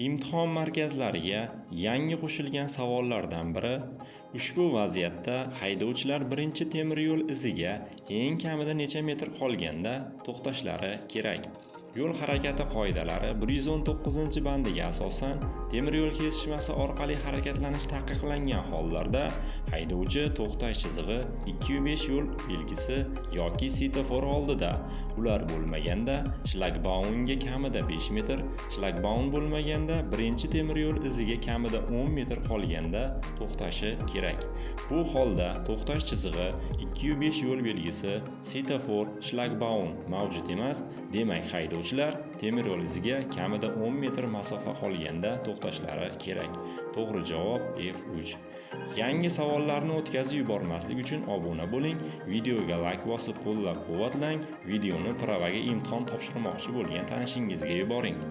Imtihon markazlariga yangi qo'shilgan savollardan biri ushbu vaziyatda haydovchilar birinchi temir yo'l iziga eng kamida necha metr qolganda to'xtashlari kerak. Yo'l harakati qoidalari 119-bandiga asosan temir yo'l kesishmasi orqali harakatlanish taqiqlangan hollarda haydovchi to'xtash chizig'i 205 yo'l belgisi yoki svetofor oldida, ular bo'lmaganda shlagbaunga kamida 5 metr, shlagbaun bo'lmaganda birinchi temir yo'l iziga kamida 10 metr qolganda to'xtashi kerak. Bu holda to'xtash chizig'i 205 yo'l belgisi, svetofor, shlagbaun mavjud emas, demak haydovchilar temir yo'l iziga kamida 10 metr masofa qolganda to'xtashlari kerak. To'g'ri javob F3. Yangi savollarni o'tkazib yubormaslik uchun obuna bo'ling, videoga like bosib qo'llab-quvvatlang, videoni pravaga imtihon topshirmoqchi bo'lgan tanishingizga yuboring.